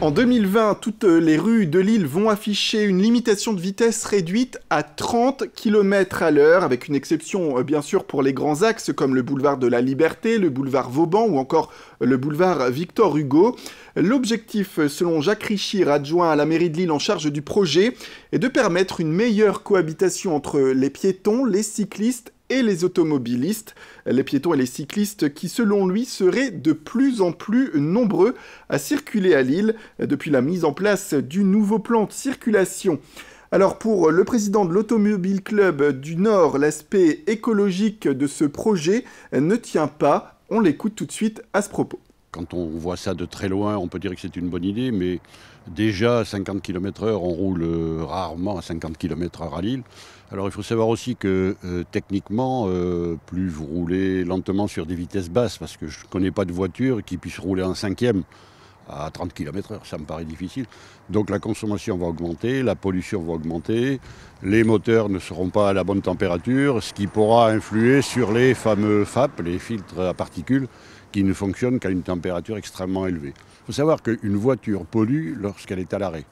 En 2020, toutes les rues de Lille vont afficher une limitation de vitesse réduite à 30 km à l'heure, avec une exception bien sûr pour les grands axes comme le boulevard de la Liberté, le boulevard Vauban ou encore le boulevard Victor Hugo. L'objectif, selon Jacques Richir, adjoint à la mairie de Lille en charge du projet, est de permettre une meilleure cohabitation entre les piétons, les cyclistes et les automobilistes. Les piétons et les cyclistes qui, selon lui, seraient de plus en plus nombreux à circuler à Lille depuis la mise en place du nouveau plan de circulation. Alors pour le président de l'Automobile Club du Nord, l'aspect écologique de ce projet ne tient pas. On l'écoute tout de suite à ce propos. Quand on voit ça de très loin, on peut dire que c'est une bonne idée, mais déjà à 50 km/h, on roule rarement à 50 km/h à Lille. Alors il faut savoir aussi que techniquement, plus vous roulez lentement sur des vitesses basses, parce que je ne connais pas de voiture qui puisse rouler en cinquième à 30 km/h, ça me paraît difficile. Donc la consommation va augmenter, la pollution va augmenter, les moteurs ne seront pas à la bonne température, ce qui pourra influer sur les fameux FAP, les filtres à particules, qui ne fonctionnent qu'à une température extrêmement élevée. Il faut savoir qu'une voiture pollue lorsqu'elle est à l'arrêt.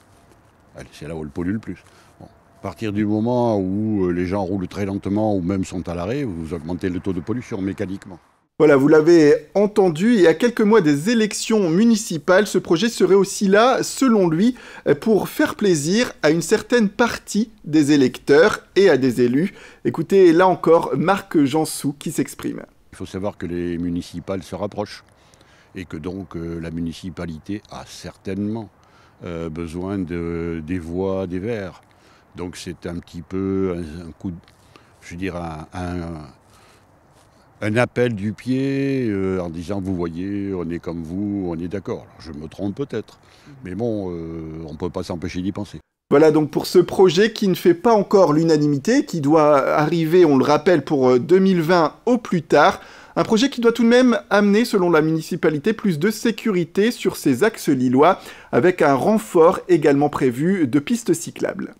C'est là où elle pollue le plus. Bon. À partir du moment où les gens roulent très lentement ou même sont à l'arrêt, vous augmentez le taux de pollution mécaniquement. Voilà, vous l'avez entendu, et à quelques mois des élections municipales, ce projet serait aussi là, selon lui, pour faire plaisir à une certaine partie des électeurs et à des élus. Écoutez, là encore, Marc Jansou qui s'exprime. Il faut savoir que les municipales se rapprochent et que donc la municipalité a certainement besoin des voix des Verts. Donc c'est un petit peu un coup de, je veux dire, un appel du pied en disant vous voyez, on est comme vous, on est d'accord. Je me trompe peut-être, mais bon, on ne peut pas s'empêcher d'y penser. Voilà donc pour ce projet qui ne fait pas encore l'unanimité, qui doit arriver, on le rappelle, pour 2020 au plus tard. Un projet qui doit tout de même amener, selon la municipalité, plus de sécurité sur ces axes lillois, avec un renfort également prévu de pistes cyclables.